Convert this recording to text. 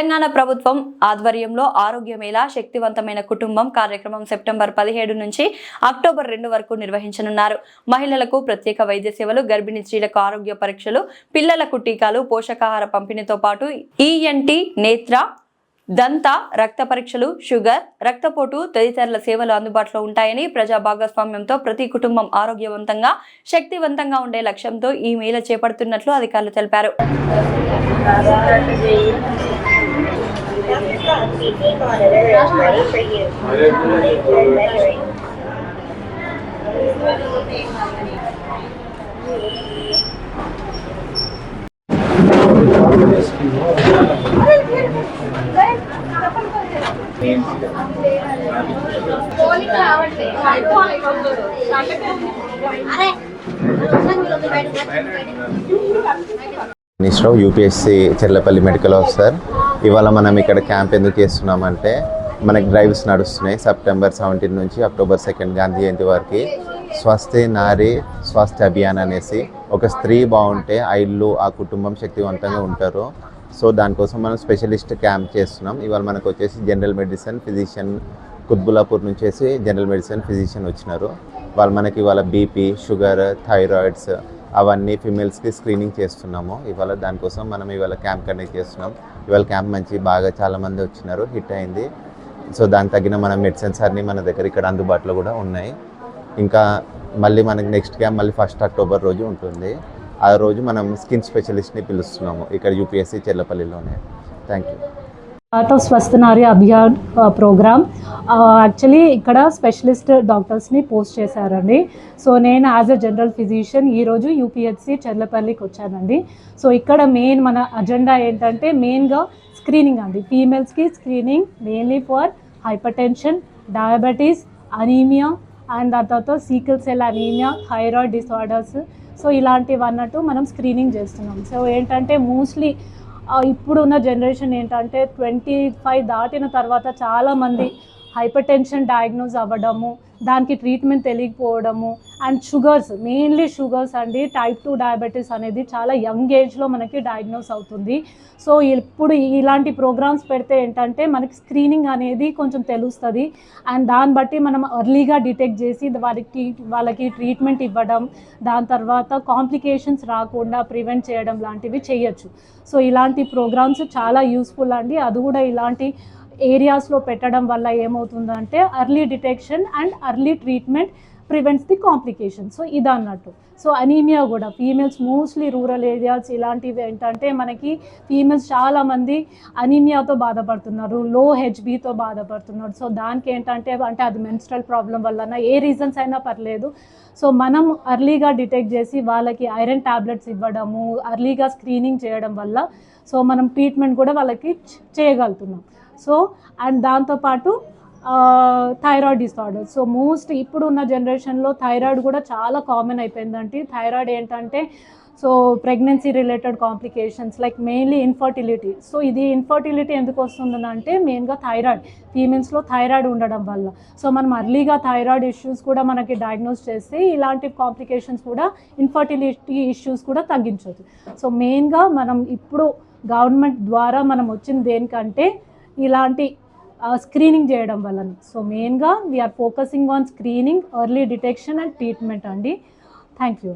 తెలంగాణ ప్రభుత్వం ఆధ్వర్యంలో ఆరోగ్య మేళా శక్తివంతమైన కుటుంబం కార్యక్రమం సెప్టెంబర్ 17 నుంచి అక్టోబర్ 2 వరకు నిర్వహించనున్నారు. మహిళలకు ప్రత్యేక వైద్య సేవలు, గర్భిణీ స్త్రీలకు ఆరోగ్య పరీక్షలు, పిల్లలకు టీకాలు, పోషకాహార పంపిణీతో పాటు ఈఎన్టీ, నేత్ర, దంత, రక్త పరీక్షలు, షుగర్, రక్తపోటు తదితరుల సేవలు అందుబాటులో ఉంటాయని, ప్రజా భాగస్వామ్యంతో ప్రతి కుటుంబం ఆరోగ్యవంతంగా, శక్తివంతంగా ఉండే లక్ష్యంతో ఈ మేళా చేపడుతున్నట్లు అధికారులు తెలిపారు. Minister UPSC Cherlapalli medical officer. ఇవాళ మనం ఇక్కడ క్యాంప్ ఎందుకు చేస్తున్నామంటే, మనకి డ్రైవ్స్ నడుస్తున్నాయి సెప్టెంబర్ 17 నుంచి అక్టోబర్ 2 గాంధీ జయంతి వరకు. స్వస్థ నారీ స్వాస్థ్య అభియాన్ అనేసి, ఒక స్త్రీ బాగుంటే ఆ ఇల్లు, ఆ కుటుంబం శక్తివంతంగా ఉంటారు. సో దానికోసం మనం స్పెషలిస్ట్ క్యాంప్ చేస్తున్నాం. ఇవాళ మనకు వచ్చేసి జనరల్ మెడిసిన్ ఫిజిషియన్ కుత్బులాపూర్ నుంచి జనరల్ మెడిసిన్ ఫిజిషియన్ వచ్చినారు. వాళ్ళు మనకి ఇవాళ బీపీ, షుగర్, థైరాయిడ్స్ అవన్నీ ఫిమేల్స్కి స్క్రీనింగ్ చేస్తున్నాము. ఇవాళ దానికోసం మనం ఇవాళ క్యాంప్ కండక్ట్ చేస్తున్నాం. ఇవాళ క్యాంప్ బాగా చాలామంది వచ్చినారు, హిట్ అయింది. సో దానికి తగిన మన మెడిసిన్స్ అన్నీ మన దగ్గర ఇక్కడ అందుబాటులో కూడా ఉన్నాయి. ఇంకా మళ్ళీ మనకి నెక్స్ట్ క్యాంప్ మళ్ళీ 1 అక్టోబర్ రోజు ఉంటుంది. ఆ రోజు మనం స్కిన్ స్పెషలిస్ట్ని పిలుస్తున్నాము ఇక్కడ యూపీఎస్సీ చెర్లపల్లిలోనే. Thank you. Part of Swasth Nari Abhiyan program. Actually ఇక్కడ స్పెషలిస్ట్ డాక్టర్స్ని పోస్ట్ చేశారండి. సో నేను యాజ్ ఎ జనరల్ ఫిజిషియన్ ఈరోజు యూపీహెచ్సి చెర్లపల్లికి వచ్చానండి. సో ఇక్కడ మెయిన్ మన అజెండా ఏంటంటే, మెయిన్గా స్క్రీనింగ్ అండి. ఫీమేల్స్కి screening mainly for hypertension, diabetes, anaemia and దాని తర్వాత sickle cell anaemia, thyroid disorders. So ఇలాంటివన్నట్టు మనం స్క్రీనింగ్ చేస్తున్నాం. సో ఏంటంటే మోస్ట్లీ ఇప్పుడున్న జనరేషన్ ఏంటంటే 25 దాటిన తర్వాత చాలామంది హైపర్ టెన్షన్ డయాగ్నోజ్ అవ్వడము, దానికి ట్రీట్మెంట్ తెలియకపోవడము, అండ్ షుగర్స్, మెయిన్లీ షుగర్స్ అండి, టైప్ 2 డయాబెటీస్ అనేది చాలా యంగ్ ఏజ్లో మనకి డయాగ్నోస్ అవుతుంది. సో ఇప్పుడు ఇలాంటి ప్రోగ్రామ్స్ పెడితే ఏంటంటే మనకి స్క్రీనింగ్ అనేది కొంచెం తెలుస్తుంది. అండ్ దాన్ని బట్టి మనం ఎర్లీగా డిటెక్ట్ చేసి వాళ్ళకి ట్రీట్మెంట్ ఇవ్వడం, దాని తర్వాత కాంప్లికేషన్స్ రాకుండా ప్రివెంట్ చేయడం లాంటివి చేయొచ్చు. సో ఇలాంటి ప్రోగ్రామ్స్ చాలా యూస్ఫుల్ అండి. అది కూడా ఇలాంటి ఏరియాస్లో పెట్టడం వల్ల ఏమవుతుందంటే early detection and early treatment prevents the complication. So ఇది అన్నట్టు. సో అనీమియా కూడా ఫీమేల్స్ మోస్ట్లీ రూరల్ ఏరియాస్ ఇలాంటివి ఏంటంటే మనకి ఫీమేల్స్ చాలామంది అనీమియాతో బాధపడుతున్నారు, లో హెచ్బీతో బాధపడుతున్నారు. సో దానికి ఏంటంటే అది మెన్స్ట్రల్ ప్రాబ్లం వలన ఏ రీజన్స్ అయినా పర్లేదు. సో మనం ఎర్లీగా డిటెక్ట్ చేసి వాళ్ళకి ఐరన్ ట్యాబ్లెట్స్ ఇవ్వడము, ఎర్లీగా స్క్రీనింగ్ చేయడం వల్ల సో మనం ట్రీట్మెంట్ కూడా వాళ్ళకి చేయగలుగుతున్నాం. సో అండ్ దాంతోపాటు థైరాయిడ్ డిసార్డర్. సో మోస్ట్ ఇప్పుడు ఉన్న జనరేషన్లో థైరాయిడ్ కూడా చాలా కామన్ అయిపోయిందండి. థైరాయిడ్ ఏంటంటే so pregnancy related complications like mainly infertility. So ఇది ఇన్ఫర్టిలిటీ ఎందుకు వస్తుందంటే మెయిన్గా థైరాయిడ్, ఫీమేల్స్లో థైరాయిడ్ ఉండడం వల్ల. సో మనం అర్లీగా థైరాయిడ్ ఇష్యూస్ కూడా మనకి డయాగ్నోస్ చేస్తే ఇలాంటి కాంప్లికేషన్స్ కూడా, ఇన్ఫర్టిలిటీ ఇష్యూస్ కూడా తగ్గించవచ్చు. సో మెయిన్గా మనం ఇప్పుడు గవర్నమెంట్ ద్వారా మనం వచ్చింది దేనికంటే ఇలాంటి స్క్రీనింగ్ చేయడం వలన. సో మెయిన్గా we're focusing on screening, early detection and treatment అండి. Thank you.